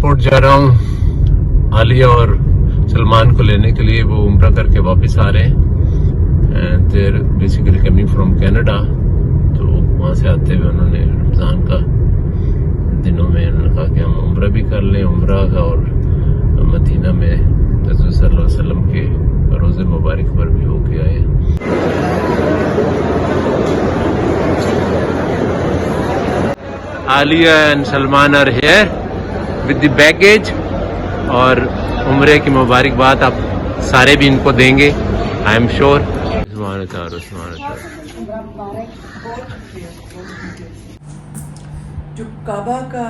Airport जा रहा हूँ आलिया और सलमान को लेने के लिए। वो उम्रा करके वापस आ रहे हैं। देर बेसिकली कमिंग फ्रॉम कनाडा। तो वहाँ से आते हुए उन्होंने रमज़ान का दिनों में उन्होंने कहा कि हम उम्रा भी कर लें। उम्रा का और मदीना में रसूल सल्लल्लाहु अलैहि वसल्लम के रोज़े मुबारक पर भी होके आए। Alia and Salman are here with the baggage. और उम्रे की मुबारकबाद आप सारे भी इनको देंगे, आई एम श्योर। जो काबा का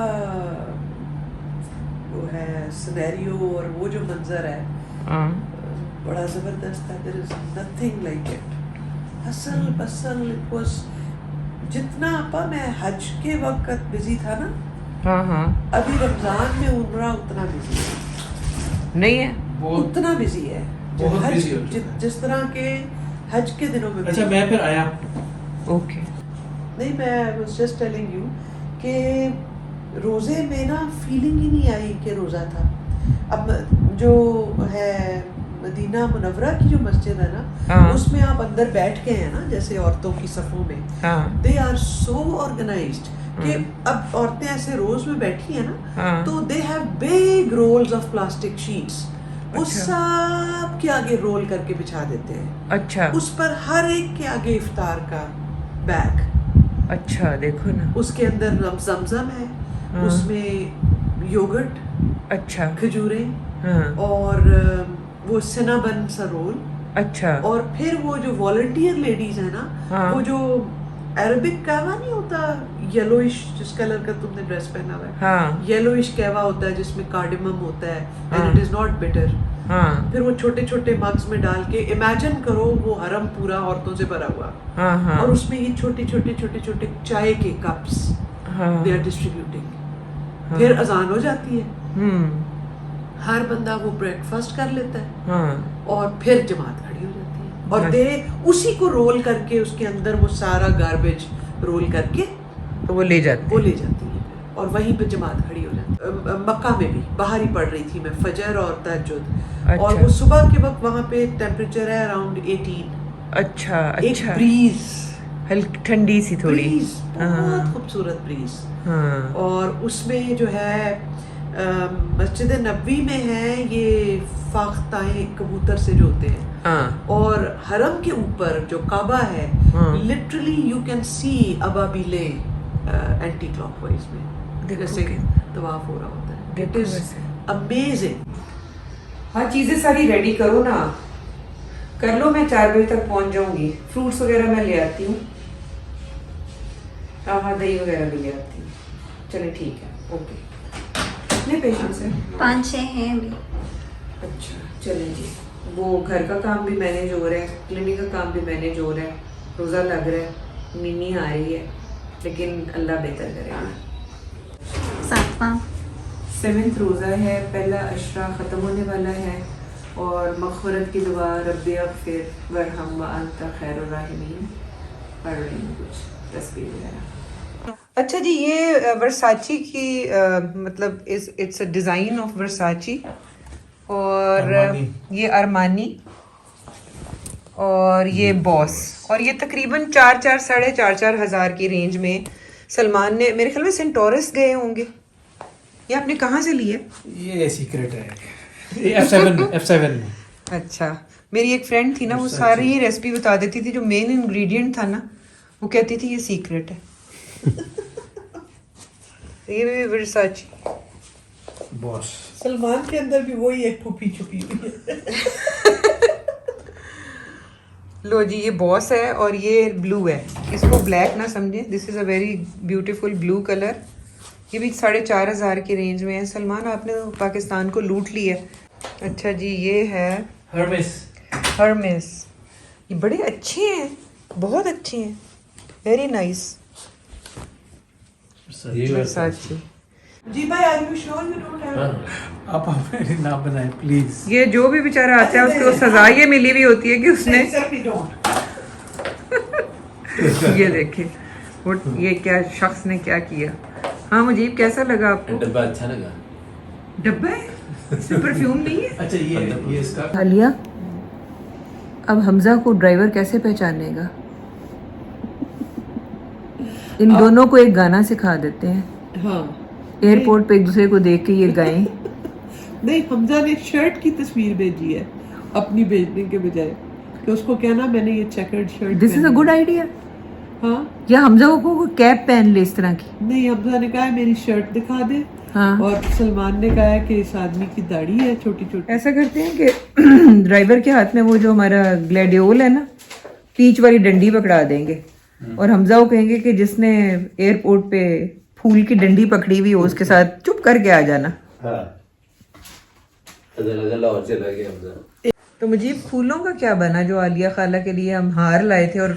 वो है सिनेरियो और वो जो मंजर है बड़ा जबरदस्त है। There is nothing like it. Hustle bustle it was. जितना आपा मैं हज के वक्त बिजी था ना, अभी रमजान में उम्रा उतना बिजी नहीं है, उतना बिजी है बहुत हज, busy हो चुका है। जिस तरह के हज के दिनों में। अच्छा, मैं फिर आया। ओके। नहीं, मैं वाज जस्ट टेलिंग यू कि रोजे में ना फीलिंग ही नहीं आई कि रोजा था। अब जो है मदीना मुनव्वरा की जो मस्जिद है ना, उसमें आप अंदर बैठ के हैं ना, जैसे औरतों की सफों में, दे आर सो ऑर्गेनाइज्ड कि अब औरतें ऐसे रोज में बैठी है ना, तो they have big rolls of plastic sheets. वो सब के आगे रोल करके बिछा देते हैं। अच्छा। उस पर हर एक के आगे इफ्तार का बैग। अच्छा, देखो ना। उसके अंदर जमजम है, उसमें योगर्ट, अच्छा, खजूरें और वो सिनाबन सा रोल। अच्छा। और फिर वो जो वॉलंटियर लेडीज है ना, वो जो अरबिक कहवा नहीं होता, येलोइश जिस कलर का तुमने ड्रेस पहना हुआ है, येलोइश कहवा होता है जिसमें कार्डिमम होता है and it is not bitter. फिर वो छोटे छोटे मग्स में डाल के, इमेजिन करो वो हरम पूरा औरतों से भरा हुआ, और उसमें ये छोटे छोटे छोटे छोटे चाय के कप्स दे आर डिस्ट्रीब्यूटिंग। फिर अजान हो जाती है, हर बंदा वो ब्रेकफास्ट कर लेता है और फिर जमात खड़ी हो जाती है और दे उसी को रोल करके उसके अंदर वो सारा गार्बेज रोल करके तो वो ले जाती है और वहीं पे जमात खड़ी हो जाती है। मक्का में भी बाहर ही पढ़ रही थी मैं फजर और तहज्जुद। अच्छा। और वो सुबह के वक्त वहाँ पे टेम्परेचर है अराउंड 18। अच्छा। एक ब्रीज, हल्की ठंडी सी थोड़ी, बहुत खूबसूरत ब्रीज। और उसमें जो है मस्जिद नबवी में है ये फाख्ताएं कबूतर से जो होते हैं, और हरम के ऊपर जो काबा है, लिटरली यू कैन सी अबाबिले एंटी क्लॉकवाइज में जैसे तवाफ हो रहा होता है। It is amazing. हाँ, चीजें सारी रेडी करो ना, कर लो। मैं 4 बजे तक पहुंच जाऊंगी। फ्रूट्स वगैरह मैं ले आती हूँ। हाँ, दही वगैरह भी ले आती हूँ। चले, ठीक है, ओके। कितने पेशेंट्स हैं? 5-6 हैं अभी। अच्छा, चलें जी। वो घर का काम भी मैनेज हो रहा है, क्लिनिक का काम भी मैनेज हो रहा है, रोज़ा लग रहा है, मिनी आ रही है, लेकिन अल्लाह बेहतर करेगा। 7वां रोज़ा है, पहला अशरा ख़त्म होने वाला है और मग़फ़िरत की दुआ रब्बी अग़फ़िर वरहम व अंत खैरुर राहिमीन पढ़ रही हूँ, कुछ तस्बीह वगैरह। अच्छा जी, ये वर्साची की मतलब इट्स अ डिज़ाइन ऑफ वर्साची और ये अरमानी और ये बॉस, और ये तकरीबन 4-4 साढ़े 4-4 हज़ार की रेंज में सलमान ने, मेरे ख्याल में सेंटोरस गए होंगे। ये आपने कहाँ से लिए? ये सीक्रेट है, F7 में। अच्छा, मेरी एक फ्रेंड थी ना, वो सारी ही रेसिपी बता देती थी। जो मेन इंग्रेडिएंट था ना, वो कहती थी ये सीक्रेट है। ये भी वर्साची बॉस। सलमान के अंदर भी वही एक छुपी छुपी हुई है। लो जी, ये बॉस है और ये ब्लू है। इसको ब्लैक ना समझे, this is a very beautiful blue colour. ये भी 4,500 हज़ार की रेंज में है। सलमान, आपने तो पाकिस्तान को लूट लिया। अच्छा जी, ये है हर्मेस। ये बड़े अच्छे हैं, बहुत अच्छे हैं, वेरी नाइस। वर्साची जी भाई, are you sure you don't have? आप मेरे नाम बनाए प्लीज। ये जो भी बेचारा आता है उसको सजा ये मिली हुई होती है कि उसने ये देखे वो ये क्या शख्स ने क्या किया। हाँ मुजीब, कैसा लगा आपको? डब्बा अच्छा लगा। डब्बा है, इसमें परफ्यूम नहीं है। अच्छा ये इसका आलिया, अब हमजा को ड्राइवर कैसे पहचानेगा? इन दोनों को एक गाना सिखा देते हैं, हाँ एयरपोर्ट पे एक दूसरे को देख के ये गाएं। नहीं, हमजा ने शर्ट की तस्वीर भेजी है अपनी भेजने के बजाय, कि उसको कहना मैंने ये checkered shirt. This is a good idea. हाँ या हमजा को कैप पहन ले इस तरह की। नहीं, हमजा ने कहा है मेरी शर्ट दिखा दे। हाँ, और सलमान ने कहा है कि इस आदमी की दाढ़ी है छोटी छोटी। ऐसा करते हैं कि ड्राइवर के हाथ में वो जो हमारा ग्लैडियोल है ना, पीच वाली डंडी पकड़ा देंगे और हमजा को कहेंगे कि जिसने एयरपोर्ट पे फूल की डंडी पकड़ी हुई हो उसके साथ चुप करके आ जाना। हाँ लाहौर चला गया हमजा। तो मुजीब, फूलों का क्या बना जो आलिया खाला के लिए हम हार लाए थे और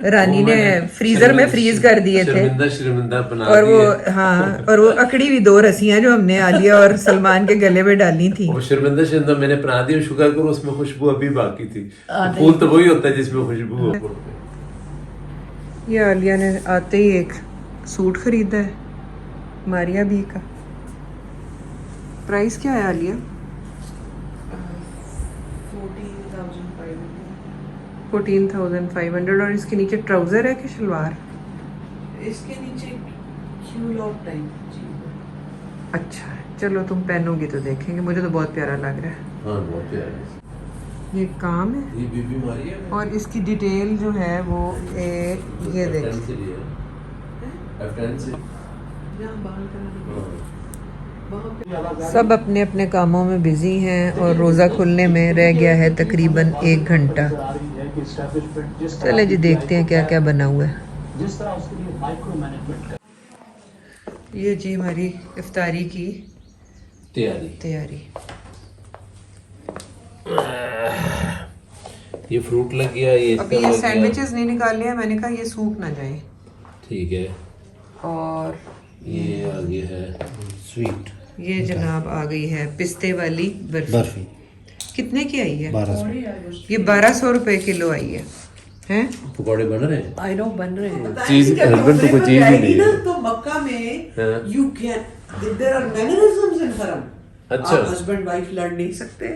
रानी ने फ्रीजर में फ्रीज कर दिए थे, शर्मिंदा बना और वो हाँ, और वो अकड़ी हुई 2 रस्सियां जो हमने आलिया और सलमान के गले में डाली थी। वो शर्मिंदा मैंने बना दी, शुक्र करो उसमें खुशबू अभी बाकी थी। फूल तो वही होता है जिसमें खुशबू हो। ये आलिया ने आते ही एक सूट खरीदा है मारिया बी का। प्राइस क्या है आलिया? 14,500। और इसके नीचे ट्राउजर है कि शलवार? इसके नीचे क्यूल ऑफ टाइप। अच्छा, चलो तुम पहनोगी तो देखेंगे, मुझे तो बहुत प्यारा लग रहा है। हाँ बहुत प्यारा है। ये काम है ये बीबी मारी है और इसकी डिटेल जो है वो ये देखिए। सब अपने अपने कामों में बिजी हैं और रोज़ा खुलने में रह गया है तकरीबन 1 घंटा। चले जी देखते हैं क्या क्या बना हुआ है। ये जी हमारी इफ्तारी की तैयारी। ये फ्रूट लग गया, ये अभी ये सैंडविचेस नहीं निकाले हैं, मैंने कहा ये सूख ना जाए। ठीक है। और ये आ गया है स्वीट। ये जनाब आ गई है पिस्ते वाली बर्फी। कितने की आई है? 1200। ये 1200 रुपए किलो आई है। हैं? पकौड़े बन रहे हैं। आई नो बन रहे हैं। चीज हस्बैंड तो कोई चीज ही नहीं है। तो मक्का में हाँ। You can, there are mannerisms in हरम। अच्छा। आप हस्बैंड वाइफ लड़ नहीं सकते,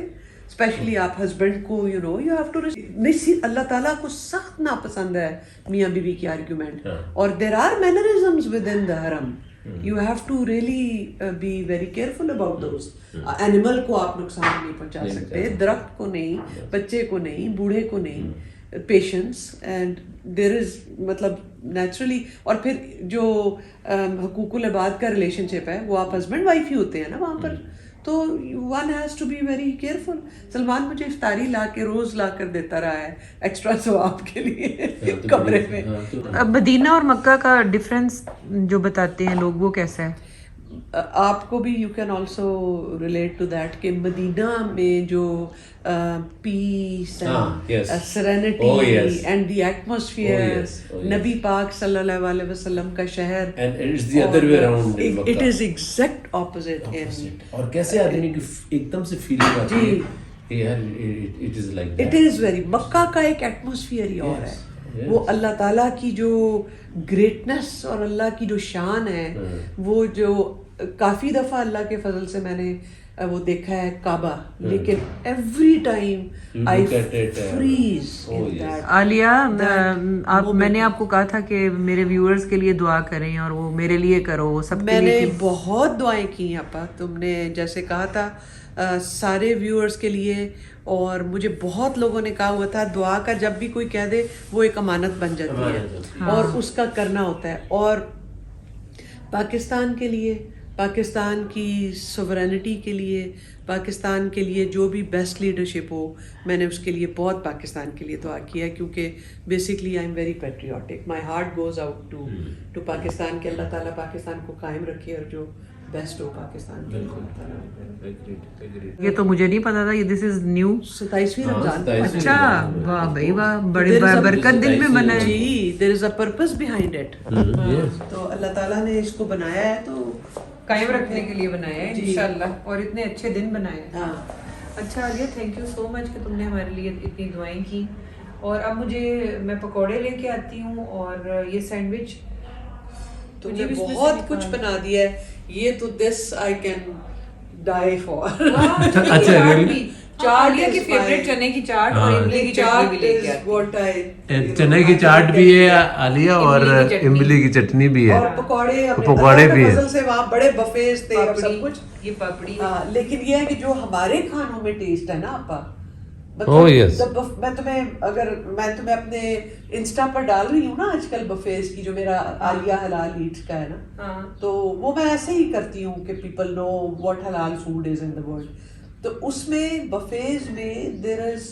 स्पेशली आप हस्बैंड को यू हैव टू नहीं। अल्लाह ताला को सख्त नापसंद है मियाँ बीवी की आर्ग्यूमेंट। हाँ। और there are mannerisms within the Haram. You have to really be very careful about those. Animal को आप नुकसान नहीं पहुंचा सकते, दरख्त को नहीं, बच्चे को नहीं, बूढ़े को नहीं। पेशेंस एंड देयर इज मतलब नेचुरली। और फिर जो हुकूकुल इबाद का रिलेशनशिप है वो आप हस्बैंड वाइफ ही होते हैं ना वहाँ पर, तो one has to be very careful. Salman मुझे इफ्तारी ला के रोज ला कर देता रहा है एक्स्ट्रा सवाब के लिए कमरे में। अब मदीना और मक्का का डिफरेंस जो बताते हैं लोग वो कैसा है? आपको भी you can also relate to that कि मदीना में जो peace and serenity and the atmosphere, नबी पाक सल्लल्लाहु अलैहि वसल्लम का शहर, and it's the other way around in Mecca. It is exact opposite in. और कैसे आदमी की एकदम से फीलिंग आती है कि यार it is like that. It is very, Mecca का एक एटमॉस्फेयर ही और है। वो अल्लाह ताला की जो ग्रेटनेस और अल्लाह की जो शान है, वो जो काफ़ी दफ़ा अल्लाह के फजल से मैंने वो देखा है काबा, लेकिन every time I freeze in that. Alia, मैंने आपको कहा था कि मेरे व्यूअर्स के लिए दुआ करें और वो मेरे लिए करो, सब मैंने बहुत दुआएं की आपा, तुमने जैसे कहा था सारे व्यूअर्स के लिए। और मुझे बहुत लोगों ने कहा हुआ था दुआ का जब भी कोई कह दे वो एक अमानत बन जाती है और उसका करना होता है। और पाकिस्तान के लिए, पाकिस्तान की सोवरेनिटी के लिए, पाकिस्तान के लिए जो भी बेस्ट लीडरशिप हो, मैंने उसके लिए बहुत पाकिस्तान के लिए दुआ किया, क्योंकि basically I am very patriotic. My heart goes out to Pakistan के। अल्लाह ताला पाकिस्तान को कायम रखे और जो बेस्ट हो पाकिस्तान के। ये तो मुझे नहीं पता था, ये दिस इज न्यू। 27वीं रमजान। अच्छा, वाह भाई वाह, बड़ी बरकत दिन में बना है जी। There is a purpose behind it. तो अल्लाह ताला ने इसको बनाया है तो कायम रखने के लिए बनाया है इंशाल्लाह, और इतने अच्छे दिन बनाए हैं। अच्छा Alia, thank you so much कि तुमने हमारे लिए इतनी दुआएं की। और अब मैं पकौड़े लेके आती हूँ और ये सैंडविच तुमने बहुत कुछ बना दिया है। ये तो this I can die for. अच्छा, really? चाट की फेवरेट चने की चाट और इमली की चटनी भी लेके आती है। What I चने की चाट भी है आलिया और इमली की चटनी। इमली की चटनी भी है और पकौड़े अपने पकौड़े भी फजल है। से वहाँ बड़े बफेज थे और सब पापड़ी, कुछ। ये पापड़ी लेकिन ये है कि जो हमारे खानों में टेस्ट है ना आपा, Oh, yes. मैं तुम्हें अपने इंस्टा पर डाल रही हूँ ना आजकल बफेज की, जो मेरा आलिया हलाल ईट्स का है ना, हाँ। तो वो मैं ऐसे ही करती हूँ कि पीपल नो व्हाट हलाल food is in the world. तो उसमें बफेज में देयर इज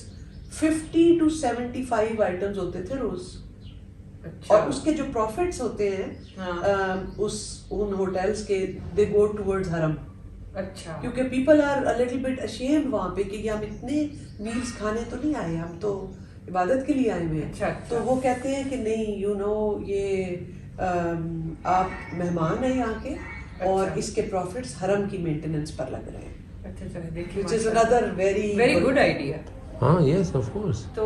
50 to 75 आइटम्स होते थे रोज। अच्छा। और उसके जो प्रॉफिट्स होते हैं हाँ। उन होटल्स के, दे गो टुवर्ड्स हरम। अच्छा। क्योंकि people are a little bit ashamed वहाँ पे कि हम इतने मील्स खाने तो नहीं आए, हम तो इबादत के लिए आए हुए हैं। अच्छा, अच्छा। तो वो कहते हैं कि नहीं, यू नो, ये आप मेहमान हैं यहाँ के, और अच्छा। इसके प्रॉफिट्स हरम की मेंटेनेंस पर लग रहे हैं, अच्छा चलो देखिए, which is another very good idea. हाँ, यस ऑफ कोर्स। तो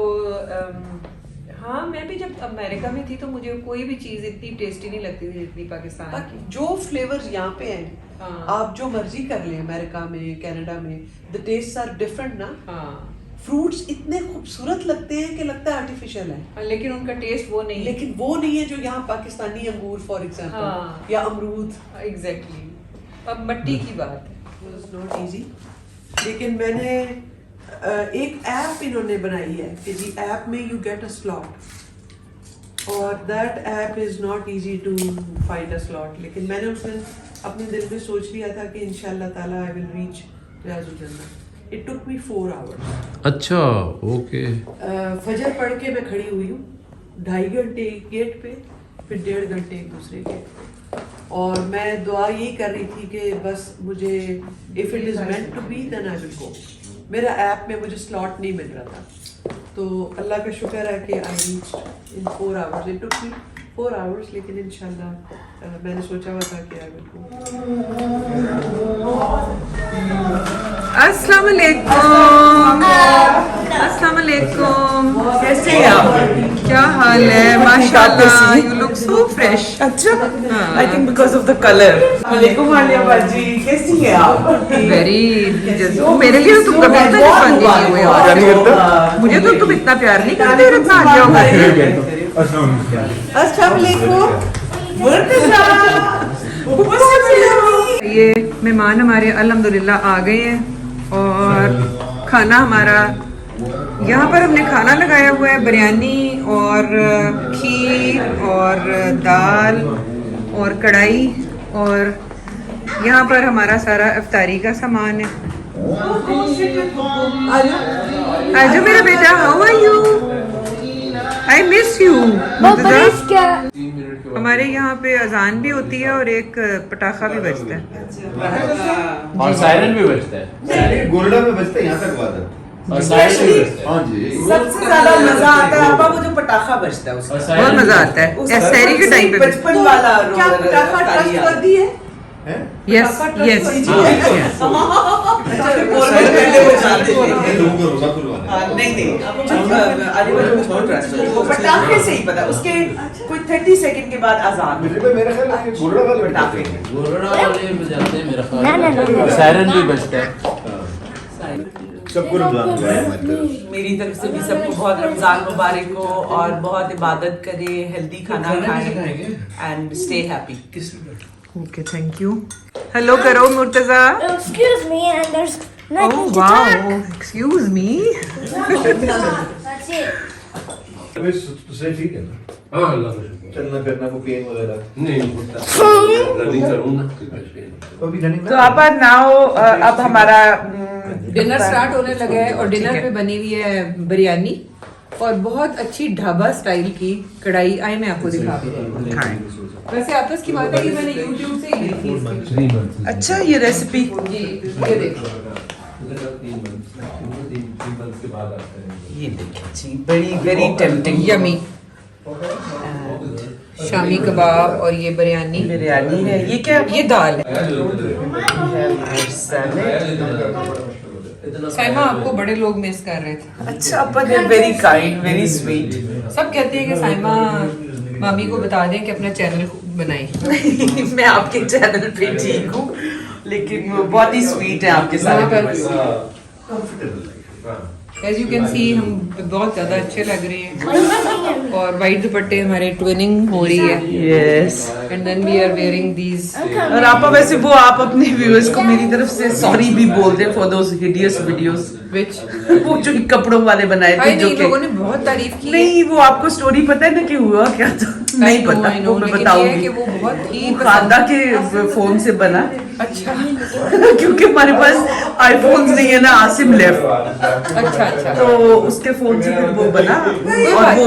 हाँ, मैं भी जब अमेरिका में थी तो मुझे कोई भी चीज इतनी टेस्टी नहीं लगती थी जितनी पाकिस्तान की। जो फ्लेवर्स यहाँ पे हैं, हाँ। आप जो मर्जी कर लें, अमेरिका में, कनाडा में, द टेस्ट आर डिफरेंट ना। हाँ। फ्रूट्स इतने खूबसूरत लगते हैं कि लगता है आर्टिफिशियल है, लेकिन उनका टेस्ट वो नहीं है। लेकिन वो नहीं है जो यहाँ पाकिस्तानी अंगूर फॉर एग्जांपल, हाँ। या अमरूद। एग्जैक्टली। अब मिट्टी की बात है। It was not easy। लेकिन मैंने एक ऐप इन्होंने बनाई है कि जी ऐप में यू गेट अ स्लॉट, और that app is not easy to find a slot. लेकिन मैंने उस दिन अपने दिल में सोच लिया था कि इंशाल्लाह ताला आई विल रीच रियाजुल जन्नत। It took me 4 hours। अच्छा, ओके। फजर पढ़ के मैं खड़ी हुई हूँ, 2.5 घंटे एक गेट पे, फिर 1.5 घंटे एक दूसरे गेट पे, और मैं दुआ यही कर रही थी कि बस मुझे, if it is meant to be then I will go. मेरा ऐप में मुझे स्लॉट नहीं मिल रहा था, तो अल्लाह का शुक्र है कि I reached in 4 hours। It took me 4 hours, लेकिन इंशाल्लाह मैंने सोचा हुआ था कि आई विल गो। अस्सलाम वालेकुम। अस्सलाम वालेकुम। कैसे हैं आप? क्या हाल है? माशाल्लाह, यू लुक सो फ्रेश। अच्छा, हाँ। I think because of the color. वालेकुम आलिया बाजी, कैसी हैं आप? वेरी मेरे लिए तो तुम कभी इतना जज्बाती नहीं हुए हो। क्या नहीं करता? मुझे तो तुम इतना प्यार नहीं करते और इतना आ जाओगे। अस्सलाम वालेकुम। ये मेहमान हमारे अल्हम्दुलिल्लाह आ गए हैं, और खाना हमारा यहाँ पर हमने खाना लगाया हुआ है, बिरयानी और खीर और दाल और कढ़ाई, और यहाँ पर हमारा सारा इफ्तारी का सामान है। आजो मेरा बेटा, how are you? I miss you. हमारे यहाँ पे अजान भी होती है और एक पटाखा भी बजता है, और सायरन भी बजता है, गोरडा में बजता है, यहाँ तक बात है। और सायरन भी बजता है। हाँ जी। सबसे ज्यादा मजा आता है आपा, मुझे पटाखा बजता है उसका। बहुत मजा आता है सहरी के टाइम पे। बचपन वाला क्या पटाखा ट्रस्ट कर दी है? Yes yes. लोगों को रोजा खुलवाना है। नहीं वो पटाखे से ही पता, उसके कोई 30 सेकंड के बाद आजान। मेरे ख्याल में गोरडा वाले पटाखे गोरडा वाले बजाते हैं मेरा ख्याल है। सायरन भी बजता है। सबको रमजान मुबारक। मेरी तरफ से भी सबको बहुत रमजान मुबारक हो, और बहुत इबादत करें, हेल्दी खाना खाएं and stay happy. Okay, thank you. Hello करो Murtaza. Excuse me, and there's oh nothing to wow, talk. Excuse me. That's it. तो ठीक है ना? हाँ, अल्लाह का शुक्र। चलना फिरना को पेन वगैरह नहीं होता, रनिंग करूँ ना। तो अभी रनिंग तो आपा नाउ अब हमारा डिनर स्टार्ट होने लगा है, और डिनर पे बनी हुई है बिरयानी और बहुत अच्छी ढाबा स्टाइल की कढ़ाई। आई मैं आपको दिखा भी रही हूँ। वैसे आपस की बात है कि मैंने YouTube से ही देखी इसकी। अच्छा, ये रेसिपी जी, ये देखो, ये देखिए जी, बड़ी very tempting yummy shami kebab, और ये बिरयानी बिरयानी है। ये क्या? ये दाल है। साइमा आपको बड़े लोग मिस कर रहे थे। अच्छा अपा, they very kind, very sweet. सब कहते हैं कि साइमा मामी को बता दें कि अपना चैनल बनाएं। मैं आपके चैनल पे ठीक हूँ, लेकिन वो बहुत ही स्वीट है आपके सारे viewers. As you can see हम बहुत ज्यादा अच्छे लग रहे हैं और वाइट दुपट्टे हमारे ट्विनिंग हो रही है yes and then we are wearing these. और आप वैसे वो आप अपने व्यूअर्स को मेरी तरफ से सॉरी भी बोल दें for those hideous videos which वो जो कपड़ों वाले बनाए थे जो नहीं, लोगों ने बहुत तारीफ की। नहीं वो आपको स्टोरी पता है ना कि हुआ क्या था? नहीं पता, वो मैं बताऊंगी कि वो बहुत ही खादा के फोन से बना। अच्छा क्योंकि हमारे पास आईफोन्स नहीं है ना, आसिम लेफ्ट, अच्छा अच्छा तो उसके फोन से फिर वो बना। और वो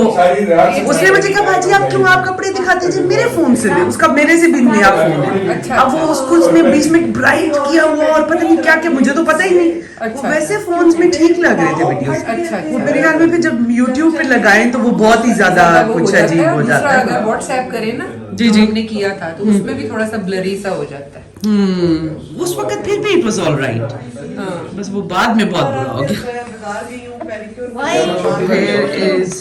उसने मुझे कहा भाजी आप क्यों आप कपड़े दिखाते जी मेरे फोन से भी, उसका मेरे से भी नया फोन है। अब वो उसको उसने बीच में ब्राइट किया हुआ और पता नहीं क्या क्या, मुझे तो पता ही नहीं। वो वैसे फोन्स में ठीक लग रहे थे वीडियोस। अच्छा वो मेरे ख्याल में फिर जब YouTube पे लगाए तो वो बहुत ही ज्यादा कुछ अजीब हो जाता है। अगर व्हाट्सएप करें ना जी, जी। हमने किया था तो उसमें भी थोड़ा सा ब्लरी सा हो जाता है। उस वक्त फिर भी इट वाज ऑलराइट, बस वो बाद में बहुत बुरा हो गया। Here is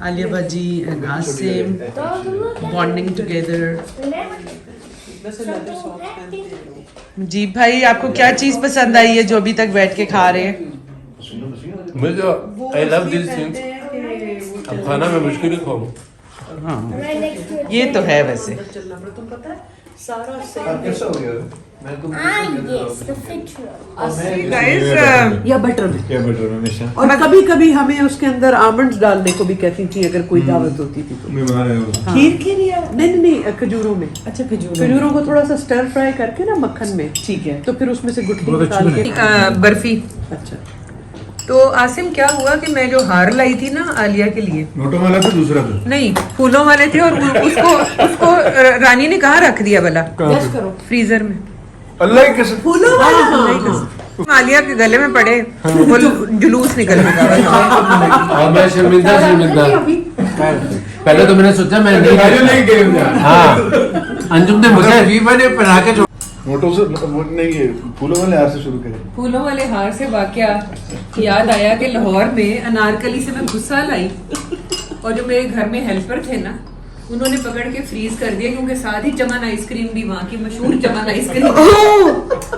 Alia Bhaji and Asim bonding together. जी भाई आपको क्या चीज पसंद आई है जो अभी तक बैठ के खा रहे हैं? मुझे आई लव दिस थिंग। अब खाना मैं मुश्किल ही खाऊं। Right next to it. ये तो है वैसे। चलना पड़ा, तुम पता है सारा कैसा हो गया? मैं तुम Yes, the fit roll. Guys या बटर में। क्या बटर में हमेशा और कभी कभी हमें उसके अंदर आमंड्स डालने को भी कहती थी अगर कोई दावत होती थी तो। मैं बना रहा हूँ। खीर के लिए नहीं खजूरों में। अच्छा खजूरों को थोड़ा सा स्टर फ्राई करके ना मक्खन में, ठीक है, तो फिर उसमें से गुठली निकाल के। बर्फी। अच्छा तो आसिम क्या हुआ कि मैं जो हार लाई थी ना आलिया के लिए, नोटों वाला था दूसरा था। नहीं फूलों वाले थे, और उसको रानी ने कहाँ रख दिया भला? फ्रीजर में। अल्लाह की कसम। फूलों वाला आलिया के गले में पड़े, वो जुलूस निकल गया। और मैं शर्मिंदा पहले तो मैंने सोचा मैं नहीं गए हाँ अंजुम ने मुझे वीवा ने पहना के नोटों से वो नहीं है, फूलों वाले हाथ से शुरू करें। फूलों वाले हार से वाकया याद आया कि लाहौर में अनारकली से मैं गुस्सा लाई और जो मेरे घर में हेल्पर थे ना उन्होंने पकड़ के फ्रीज कर दिया, क्योंकि साथ ही चमन आइसक्रीम भी वहाँ की मशहूर चमन आइसक्रीम।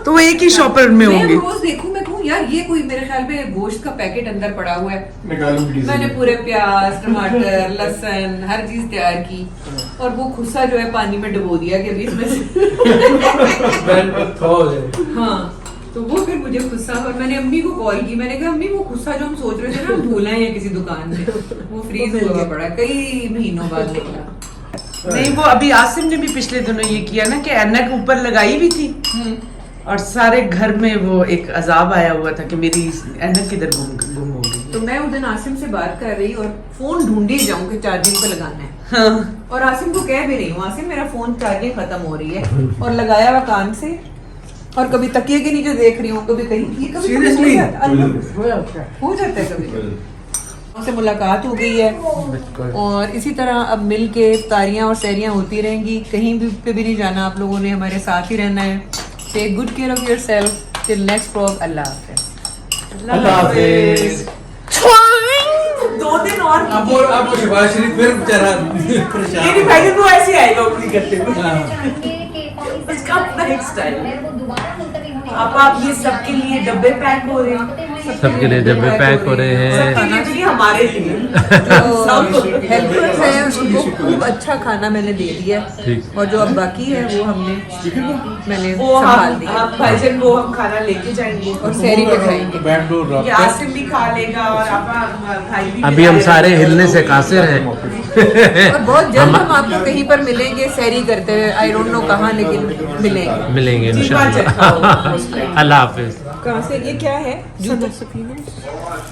तो एक ही शॉपर में मैं होंगे। रोज देखूं, मैं कहूं यार ये कोई मेरे ख्याल में गोश्त का पैकेट अंदर पड़ा हुआ है। निकालूंगी मैंने पूरे प्याज टमाटर लहसुन हर चीज तैयार की और वो खुस्सा जो है पानी में डुबो दिया कि अभी इसमें से हाँ, तो वो फिर मुझे गुस्सा, और मैंने अम्मी को कॉल की, मैंने कहा अम्मी वो गुस्सा जो हम सोच रहे थे ना हम भूला है किसी दुकान में, वो फ्रीज हुआ पड़ा कई महीनों बाद निकला। नहीं वो अभी आसिम ने भी पिछले दिनों ये किया ना कि ऐनक ऊपर लगाई भी थी और सारे घर में वो एक अजाब आया हुआ था कि मेरी ऐनक किधर गुम हो गई। तो मैं उस दिन आसिम से बात कर रही और फोन ढूंढी जाऊं कि चार्जिंग पे लगाना है। हाँ। और आसिम को कह भी रही हूँ आसिम मेरा फोन चार्जिंग खत्म हो रही है, और लगाया हुआ कान से, और कभी तकिए के नीचे देख रही हूँ, कभी कहीं कभी Seriously? हो जाता है कभी। उनसे मुलाकात हो गई है और इसी तरह अब मिल के इफ्तारियाँ और सैरियाँ होती रहेंगी, कहीं भी पे भी नहीं जाना आप लोगों ने, हमारे साथ ही रहना है। Take good care of yourself till next vlog. अल्लाह हाफिज़। अल्लाह हाफिज़। 2 दिन और अब शिवाश्री फिर बेचारा परेशान। मेरी भाई वो ऐसे आएगा अपनी करते हुए। उसका अपना एक स्टाइल है। वो दोबारा मुलतवी होने आप ये सबके लिए डब्बे पैक हो रहे हैं, सबके लिए डब्बे पैक हो रहे हैं। सबके लिए हमारे लिए तो हेल्पर्स हैं उनको खूब अच्छा खाना मैंने दे दिया, ठीक। और जो अब बाकी है वो मैंने वो संभाल हम दिया भाईजान वो हम खाना लेके जाएंगे और सैरी पे खाएंगे। बैंगलोर ये आसिम भी खा लेगा और आपका भाई भी अभी हम सारे हिलने से कासिर हैं। और बहुत जल्द हम आपको कहीं पर मिलेंगे सैरी करते हुए, आई डोंट नो कहाँ, लेकिन मिलेंगे इंशाल्लाह। अल्लाह हाफिज़। कहाँ से ये क्या है?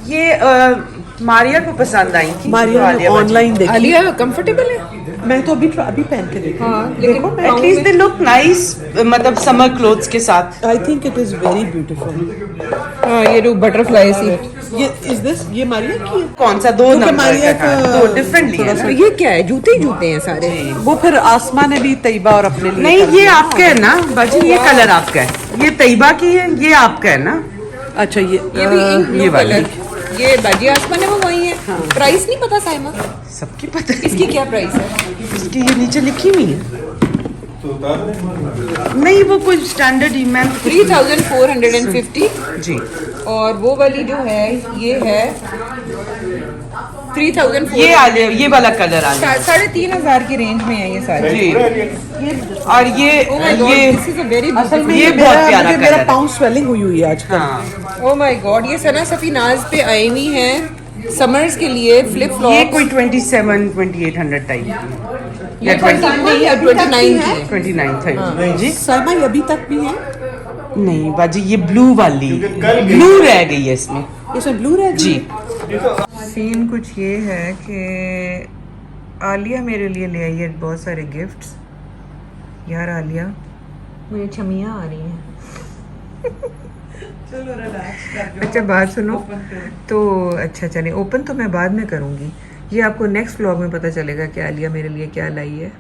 ये मारिया को पसंद आई थी। मारिया ने ऑनलाइन देखी, आलिया कंफर्टेबल है। मैं तो अभी पहन के देखी। हाँ, लेकिन एटलीस्ट दे लुक नाइस, मतलब समर क्लोथ्स के साथ। I think it is very beautiful. हाँ, ये जो बटरफ्लाई सी, ये इज दिस ये मारिया की है? कौन सा? 2 नंबर मारिया का, का 2 डिफरेंटली है ना? ये क्या है? जूते ही जूते हैं सारे। वो फिर आसमा ने भी तैयबा और अपने लिए नहीं कर ये दिया। आपका है ना बाजी, ये कलर आपका है, ये तैयबा की है, ये आपका है ना? अच्छा ये ये भी इंक ये ब्लू वाली। कलर, ये बाजी आसमा ने मंगवाई है। प्राइस नहीं पता साइमा, सबकी पता है। इसकी क्या प्राइस है? इसकी ये नीचे लिखी हुई है। तो उतार दें। नहीं वो कुछ स्टैंडर्ड ही मैम 3450 जी। और वो वाली जो है ये है 3000 ये आलिया ये वाला कलर आलिया 3500 की रेंज में है ये सारे जी। और ये दिस इज अ वेरी असल में ये बहुत प्यारा मेरा कलर है। पाउंड स्वेलिंग हुई हुई है आजकल। हाँ ओ माय गॉड, ये सना सफी नाज पे आई हुई हैं समर्स के लिए फ्लिप ये फ्लॉप। कोई 27-2800 टाइप ये 29 नहीं है 29 की है। 29 था जी। सलमा ये अभी तक भी है, नहीं बाजी ये ब्लू वाली क्योंकि कल ब्लू रह गई है इसमें इसमें ब्लू रह जी। सीन कुछ ये है कि आलिया मेरे लिए ले आई है बहुत सारे गिफ्ट्स। यार आलिया मुझे छमियाँ आ रही हैं। चलो रिलैक्स कर लो। अच्छा बात सुनो तो अच्छा चले ओपन तो मैं बाद में करूँगी, ये आपको नेक्स्ट व्लॉग में पता चलेगा कि आलिया मेरे लिए क्या लाई है।